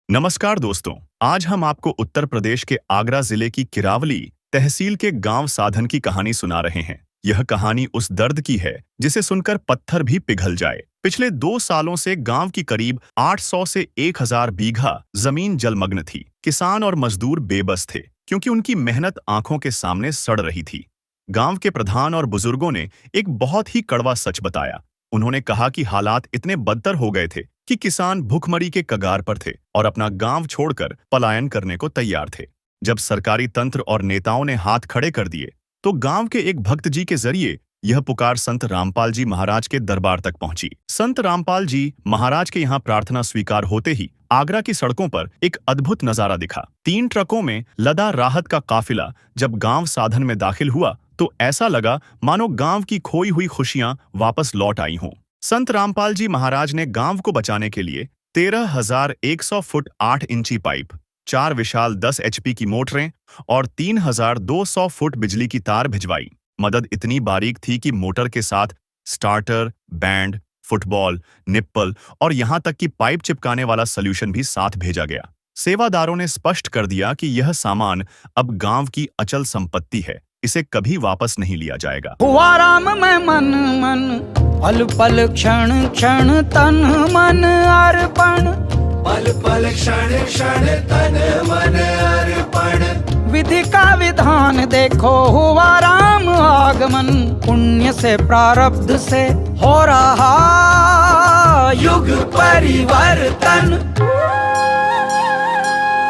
नमस्कार दोस्तों, आज हम आपको उत्तर प्रदेश के आगरा जिले की किरावली तहसील के गांव साधन की कहानी सुना रहे हैं। यह कहानी उस दर्द की है जिसे सुनकर पत्थर भी पिघल जाए। पिछले 2 सालों से गांव की करीब 800 से 1000 बीघा जमीन जलमग्न थी। किसान और मजदूर बेबस थे क्योंकि उनकी मेहनत आंखों के सामने सड़ रही थी। गांव के प्रधान और बुजुर्गों ने एक बहुत ही कड़वा सच बताया। उन्होंने कहा कि हालात इतने बदतर हो गए थे कि किसान भूखमरी के कगार पर थे और अपना गांव छोड़कर पलायन करने को तैयार थे। जब सरकारी तंत्र और नेताओं ने हाथ खड़े कर दिए तो गांव के एक भक्त जी के जरिए यह पुकार संत रामपाल जी महाराज के दरबार तक पहुंची। संत रामपाल जी महाराज के यहाँ प्रार्थना स्वीकार होते ही आगरा की सड़कों पर एक अद्भुत नजारा दिखा। 3 ट्रकों में लदा राहत का काफिला जब गांव साधन में दाखिल हुआ तो ऐसा लगा मानो गांव की खोई हुई खुशियां वापस लौट आई हों। संत रामपाल जी महाराज ने गांव को बचाने के लिए 13,100 फुट 8 इंची पाइप, 4 विशाल 10 HP की मोटरें और 3,200 फुट बिजली की तार भिजवाई। मदद इतनी बारीक थी कि मोटर के साथ स्टार्टर, बैंड, फुटबॉल, निप्पल और यहां तक कि पाइप चिपकाने वाला सॉल्यूशन भी साथ भेजा गया। सेवादारों ने स्पष्ट कर दिया कि यह सामान अब गांव की अचल संपत्ति है, इसे कभी वापस नहीं लिया जाएगा। हुआ राम में मन मन, पल पल क्षण क्षण तन मन अर्पण, पल पल क्षण क्षण तन मन अर्पण। विधि का विधान देखो हुआ राम आगमन, पुण्य से प्रारब्ध से हो रहा युग परिवर्तन।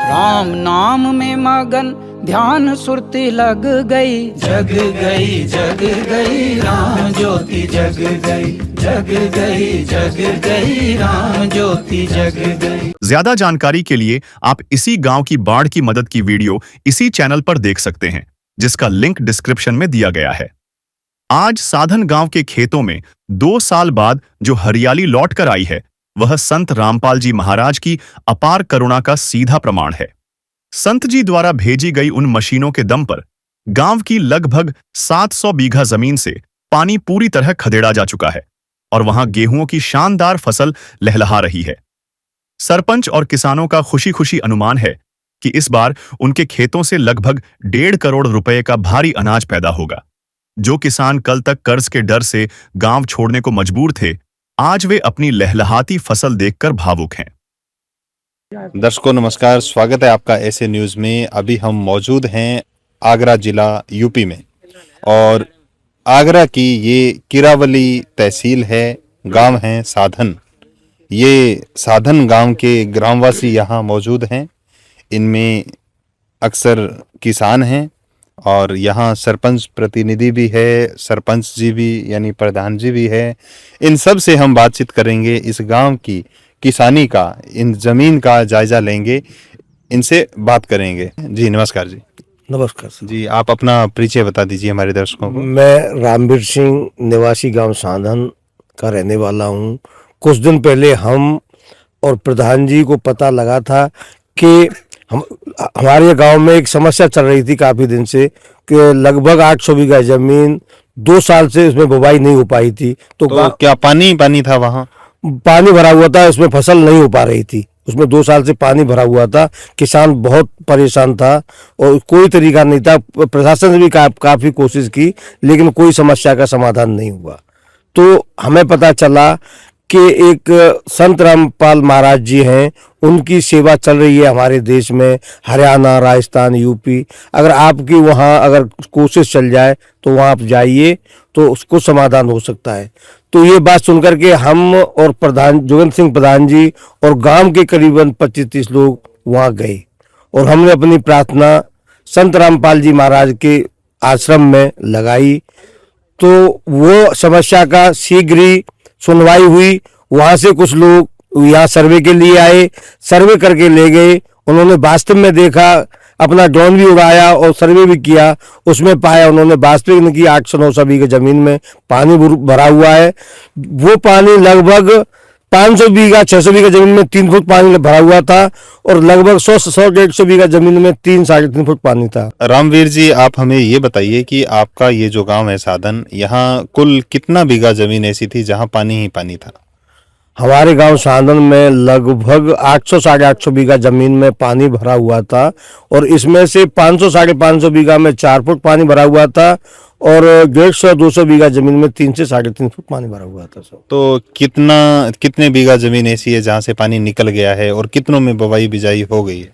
राम नाम में मगन ध्यान सुरती लग गई, जग गई राम ज्योति जग गई, जग गई राम ज्योति जग गई। ज्यादा जानकारी के लिए आप इसी गांव की बाढ़ की मदद की वीडियो इसी चैनल पर देख सकते हैं, जिसका लिंक डिस्क्रिप्शन में दिया गया है। आज साधन गांव के खेतों में 2 साल बाद जो हरियाली लौट कर आई है, वह संत रामपाल जी महाराज की अपार करुणा का सीधा प्रमाण है। संत जी द्वारा भेजी गई उन मशीनों के दम पर गांव की लगभग 700 बीघा जमीन से पानी पूरी तरह खदेड़ा जा चुका है और वहां गेहूं की शानदार फसल लहलहा रही है। सरपंच और किसानों का खुशी खुशी अनुमान है कि इस बार उनके खेतों से लगभग 1.5 करोड़ रुपए का भारी अनाज पैदा होगा। जो किसान कल तक कर्ज के डर से गांव छोड़ने को मजबूर थे, आज वे अपनी लहलहाती फसल देखकर भावुक हैं। दर्शकों नमस्कार, स्वागत है आपका ऐसे न्यूज़ में। अभी हम मौजूद हैं आगरा जिला यूपी में और आगरा की ये किरावली तहसील है, गांव है साधन। ये साधन गांव के ग्रामवासी यहाँ मौजूद हैं। इनमें अक्सर किसान हैं और यहाँ सरपंच प्रतिनिधि भी है, सरपंच जी भी यानी प्रधान जी भी है। इन सब से हम बातचीत करेंगे, इस गांव की किसानी का, इन जमीन का जायजा लेंगे, इनसे बात करेंगे। जी नमस्कार जी। नमस्कार सर जी, आप अपना परिचय बता दीजिए हमारे दर्शकों को। मैं रामवीर सिंह, निवासी गांव साधन का रहने वाला हूं। कुछ दिन पहले हम और प्रधान जी को पता लगा था कि हमारे गांव में एक समस्या चल रही थी काफ़ी दिन से कि लगभग 800 बीघा जमीन 2 साल से उसमें बुवाई नहीं हो पाई थी। तो क्या पानी था वहाँ? पानी भरा हुआ था, उसमें फसल नहीं हो पा रही थी। उसमें 2 साल से पानी भरा हुआ था, किसान बहुत परेशान था और कोई तरीका नहीं था। प्रशासन ने भी काफ़ी कोशिश की लेकिन कोई समस्या का समाधान नहीं हुआ। तो हमें पता चला कि एक संत रामपाल महाराज जी हैं, उनकी सेवा चल रही है हमारे देश में, हरियाणा, राजस्थान, यूपी। अगर आपकी वहाँ अगर कोशिश चल जाए तो वहाँ आप जाइए तो उसको समाधान हो सकता है। तो ये बात सुनकर के हम और प्रधान जोगेंद्र सिंह प्रधान जी और गांव के करीबन 25-30 लोग वहाँ गए और हमने अपनी प्रार्थना संत रामपाल जी महाराज के आश्रम में लगाई। तो वो समस्या का शीघ्र ही सुनवाई हुई। वहाँ से कुछ लोग यहाँ सर्वे के लिए आए, सर्वे करके ले गए। उन्होंने वास्तव में देखा, अपना ड्रोन भी उड़ाया और सर्वे भी किया। उसमें पाया उन्होंने वास्तविक की 800-900 बीघे जमीन में पानी भरा हुआ है। वो पानी लगभग 500 बीघा 600 बीघा जमीन में 3 फुट पानी भरा हुआ था और लगभग 100-150 बीघा जमीन में 3-3.5 फुट पानी था। रामवीर जी, आप हमें ये बताइए कि आपका ये जो गांव है साधन, यहाँ कुल कितना बीघा जमीन ऐसी थी जहाँ पानी ही पानी था? हमारे गांव साधन में लगभग 800 साढ़े 800 बीघा जमीन में पानी भरा हुआ था और इसमें से 500 साढ़े 500 बीघा में 4 फुट पानी भरा हुआ था और 150-200 बीघा जमीन में 3 से साढ़े 3 फुट पानी भरा हुआ था सर। तो कितने बीघा जमीन ऐसी है जहाँ से पानी निकल गया है और कितनों में बुवाई बिजाई हो गई है?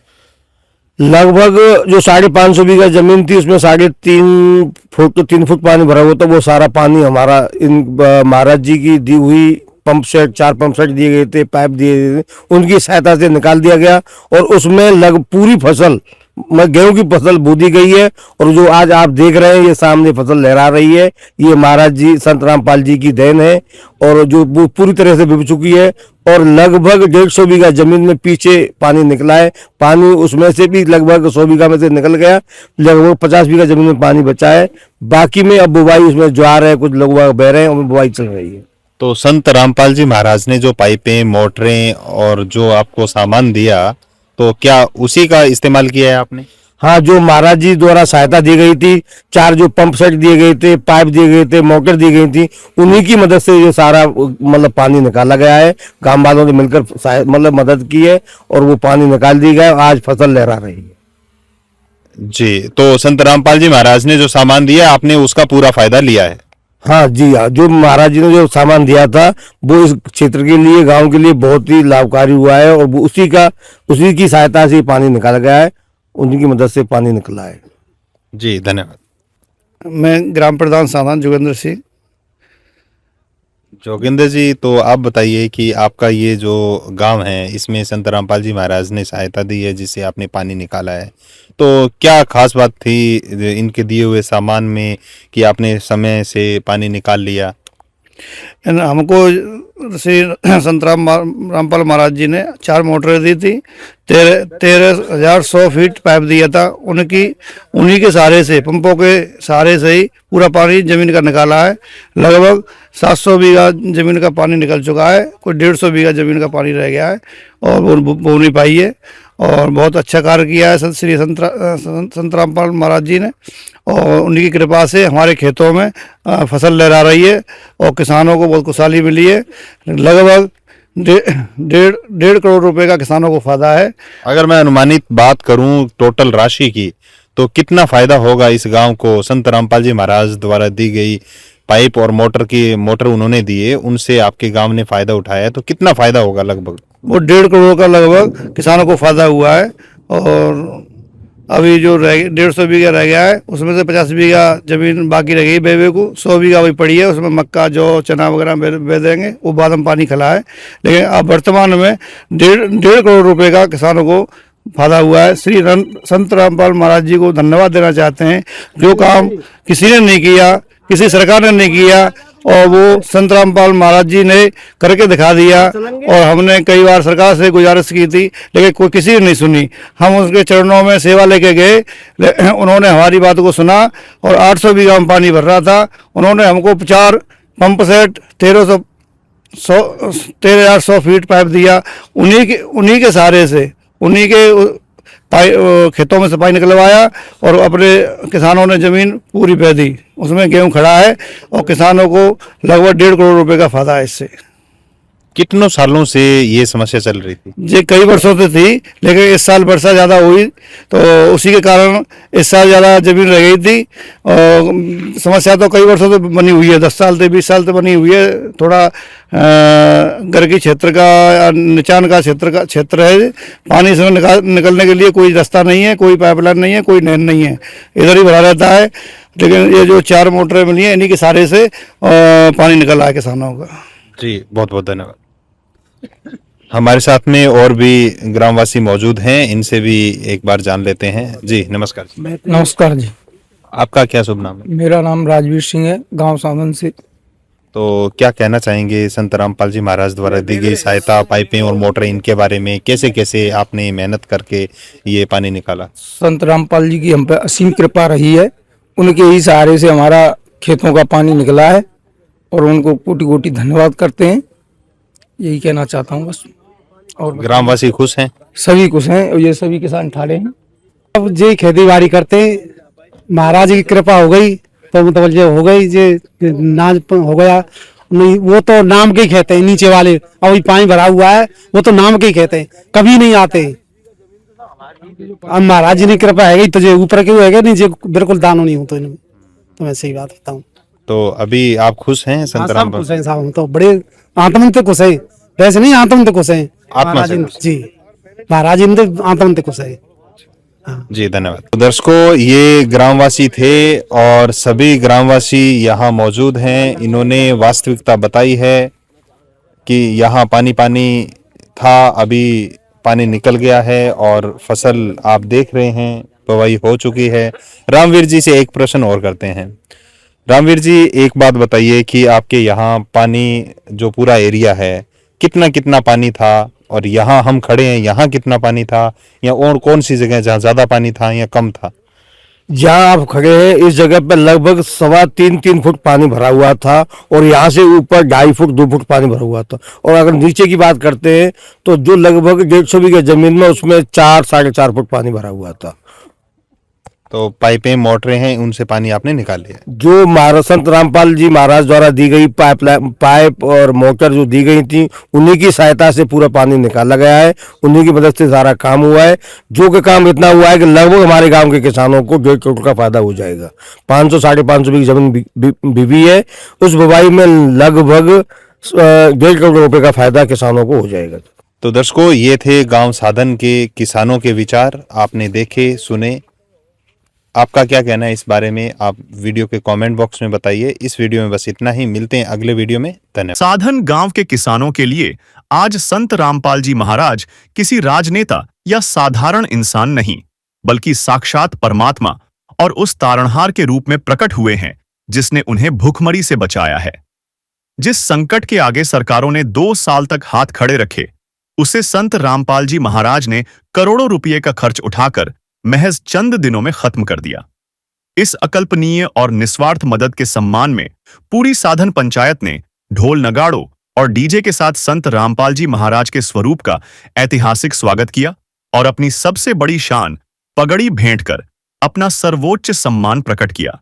लगभग जो 550 बीघा जमीन थी उसमें 3.5 फुट पानी भरा हुआ था। वो सारा पानी हमारा इन महाराज जी की दी हुई पंप सेट 4 पंप सेट दिए गए थे, पाइप दिए गए थे, उनकी सहायता से निकाल दिया गया और उसमें पूरी फसल गेहूं की फसल बो दी गई है। और जो आज आप देख रहे हैं ये सामने फसल लहरा रही है, ये महाराज जी संत रामपाल जी की देन है और जो वो पूरी तरह से बिक चुकी है। और लगभग 150 बीघा जमीन में पीछे पानी निकला है, पानी उसमें से भी लगभग 100 बीघा में से निकल गया, लगभग 50 बीघा जमीन में पानी बचा है। बाकी में अब बुवाई उसमें ज्वार है, कुछ लोग बह रहे हैं और बुवाई चल रही है। तो संत रामपाल जी महाराज ने जो पाइपें, मोटरें और जो आपको सामान दिया, तो क्या उसी का इस्तेमाल किया है आपने? हाँ, जो महाराज जी द्वारा सहायता दी गई थी, 4 जो पंप सेट दिए गए थे, पाइप दिए गए थे, मोटर दी गई थी, उन्हीं की मदद से ये सारा मतलब पानी निकाला गया है। गांव वालों ने मिलकर मतलब मदद की है और वो पानी निकाल दी गया। आज फसल लहरा रही है जी। तो संत रामपाल जी महाराज ने जो सामान दिया आपने उसका पूरा फायदा लिया है? हाँ जी, हाँ, जो महाराज जी ने जो सामान दिया था वो इस क्षेत्र के लिए, गांव के लिए बहुत ही लाभकारी हुआ है और उसी की सहायता से पानी निकाला गया है, उनकी मदद से पानी निकला है। जी, धन्यवाद। मैं ग्राम प्रधान साधन जोगेंद्र सिंह। जोगिंदर जी, तो आप बताइए कि आपका ये जो गांव है इसमें संत रामपाल जी महाराज ने सहायता दी है जिससे आपने पानी निकाला है, तो क्या खास बात थी इनके दिए हुए सामान में कि आपने समय से पानी निकाल लिया? हमको श्री संत रामपाल महाराज जी ने 4 मोटरें दी थी, 13,100 फीट पाइप दिया था। उन्हीं के सहारे से, पंपों के सहारे से ही पूरा पानी जमीन का निकाला है। लगभग 700 बीघा जमीन का पानी निकल चुका है, कोई 150 बीघा जमीन का पानी रह गया है और वो बो नहीं पाई है। और बहुत अच्छा कार्य किया है श्री संत रामपाल महाराज जी ने और उन्हीं की कृपा से हमारे खेतों में फसल लहरा रही है और किसानों को बहुत खुशहाली मिली है। लगभग 1.5 करोड़ रुपए का किसानों को फायदा है। अगर मैं अनुमानित बात करूं टोटल राशि की, तो कितना फायदा होगा इस गांव को? संत रामपाल जी महाराज द्वारा दी गई पाइप और मोटर उन्होंने दिए, उनसे आपके गांव ने फायदा उठाया है, तो कितना फायदा होगा लगभग? वो 1.5 करोड़ का लगभग किसानों को फायदा हुआ है। और अभी जो 150 बीघा रह गया है उसमें से 50 बीघा जमीन बाकी रह गई बेवे को, 100 बीघा अभी पड़ी है, उसमें मक्का, जौ, चना वगैरह बे देंगे, वो बाद में पानी खिला है। लेकिन अब वर्तमान में 1.5 करोड़ रुपए का किसानों को फायदा हुआ है। श्री संत रामपाल महाराज जी को धन्यवाद देना चाहते हैं। जो काम किसी ने नहीं किया, किसी सरकार ने नहीं किया, और वो संत रामपाल महाराज जी ने करके दिखा दिया। और हमने कई बार सरकार से गुजारिश की थी लेकिन कोई किसी ने नहीं सुनी। हम उसके चरणों में सेवा लेके गए, उन्होंने हमारी बात को सुना और 800 बीघा में पानी भर रहा था। उन्होंने हमको 4 पंप सेट 13,100 फीट पाइप दिया। उन्हीं के सहारे से, उन्हीं के खेतों में से पानी निकलवाया और अपने किसानों ने जमीन पूरी बह दी, उसमें गेहूं खड़ा है और किसानों को लगभग 1.5 करोड़ रुपए का फायदा है इससे। कितनों सालों से ये समस्या चल रही थी? ये कई वर्षों से थी, लेकिन इस साल वर्षा ज़्यादा हुई तो उसी के कारण इस साल ज़्यादा जमीन रह गई थी। और समस्या तो कई वर्षों से बनी हुई है, 10 साल से 20 साल से बनी हुई है। थोड़ा गर्गी क्षेत्र का, निचान का क्षेत्र है, पानी से निकलने के लिए कोई रास्ता नहीं है, कोई पाइपलाइन नहीं है, कोई नहर नहीं है, इधर ही भरा रहता है। लेकिन ये जो 4 मोटरें मिली हैं इन्हीं के सहारे से पानी निकल आया किसानों का। जी, बहुत बहुत धन्यवाद। हमारे साथ में और भी ग्रामवासी मौजूद हैं, इनसे भी एक बार जान लेते हैं। जी, नमस्कार। नमस्कार जी, आपका क्या शुभ नाम है? मेरा नाम राजवीर सिंह है, गांव साधन से। तो क्या कहना चाहेंगे संत रामपाल जी महाराज द्वारा दी गई सहायता, पाइपें और मोटरें, इनके बारे में? कैसे कैसे आपने मेहनत करके ये पानी निकाला? संत रामपाल जी की हम पे असीम कृपा रही है, उनके ही सहारे से हमारा खेतों का पानी निकला है और उनको कोटि कोटि धन्यवाद करते हैं, यही कहना चाहता हूँ बस। और ग्रामवासी खुश हैं? सभी खुश हैं और ये सभी किसान ठाड़े हैं। अब जे खेती बाड़ी करते महाराज की कृपा हो गई तो मतलब जो हो गई जे नाज हो गया नहीं, वो तो नाम के ही कहते हैं नीचे वाले। अभी पानी भरा हुआ है, वो तो नाम के ही कहते हैं, कभी नहीं आते। अब महाराज जी ने कृपा है तुझे ऊपर क्यों है, नीचे बिल्कुल दानो नहीं हूँ तो मैं सही बात बताऊँ। तो अभी आप खुश हैं हाँ, संत सब रामपाल? खुश हैं साहब, हम तो बड़े आत्मन से खुश है, वैसे नहीं आत्मन से खुश है। आत्मा से खुश। जी, महाराज जी ने आत्मन से खुश है। जी धन्यवाद। तो दर्शकों, ये ग्रामवासी थे और सभी ग्रामवासी यहाँ मौजूद हैं। इन्होंने वास्तविकता बताई है कि यहाँ पानी पानी था, अभी पानी निकल गया है और फसल आप देख रहे हैं बुवाई हो चुकी है। रामवीर जी से एक प्रश्न और करते हैं। रामवीर जी, एक बात बताइए कि आपके यहाँ पानी जो पूरा एरिया है कितना कितना पानी था, और यहाँ हम खड़े हैं यहाँ कितना पानी था, या और कौन सी जगह जहाँ ज्यादा पानी था या कम था? जहाँ आप खड़े हैं इस जगह पर लगभग 3.25 फुट पानी भरा हुआ था, और यहाँ से ऊपर 2.5 फुट 2 फुट पानी भरा हुआ था। और अगर नीचे की बात करते हैं तो जो लगभग 150 बीघा जमीन में उसमें 4-4.5 फुट पानी भरा हुआ था। तो पाइपें मोटरें हैं, उनसे पानी आपने निकाल लिया? जो महाराज संत रामपाल जी महाराज द्वारा दी गई पाइप और मोटर जो दी गई थी, उन्हीं की सहायता से पूरा पानी निकाला गया है, उन्हीं की मदद से सारा काम हुआ है। जो कि काम इतना हुआ है कि लगभग हमारे गांव के किसानों को 1.5 करोड़ का फायदा हो जाएगा। 500-550 बीघा जमीन बीबी है, उस बुवाई में लगभग 1.5 करोड़ रुपए का फायदा किसानों को हो जाएगा। तो दर्शकों, ये थे गांव साधन के किसानों के विचार, आपने देखे सुने। आपका क्या कहना है इस बारे में, आप वीडियो के कमेंट बॉक्स में बताइए। इस वीडियो में बस इतना ही, मिलते हैं अगले वीडियो में। धन्यवाद। साधन गांव के किसानों के लिए आज संत रामपाल जी महाराज किसी राजनेता या साधारण इंसान नहीं, बल्कि साक्षात परमात्मा और उस तारणहार के रूप में प्रकट हुए हैं जिसने उन्हें भूखमरी से बचाया है। जिस संकट के आगे सरकारों ने 2 साल तक हाथ खड़े रखे, उसे संत रामपाल जी महाराज ने करोड़ों रुपये का खर्च उठाकर महज चंद दिनों में खत्म कर दिया। इस अकल्पनीय और निस्वार्थ मदद के सम्मान में पूरी साधन पंचायत ने ढोल नगाड़ों और डीजे के साथ संत रामपाल जी महाराज के स्वरूप का ऐतिहासिक स्वागत किया और अपनी सबसे बड़ी शान पगड़ी भेंट कर अपना सर्वोच्च सम्मान प्रकट किया।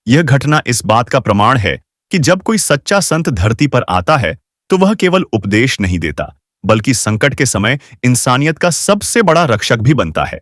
यह घटना इस बात का प्रमाण है कि जब कोई सच्चा संत धरती पर आता है तो वह केवल उपदेश नहीं देता, बल्कि संकट के समय इंसानियत का सबसे बड़ा रक्षक भी बनता है।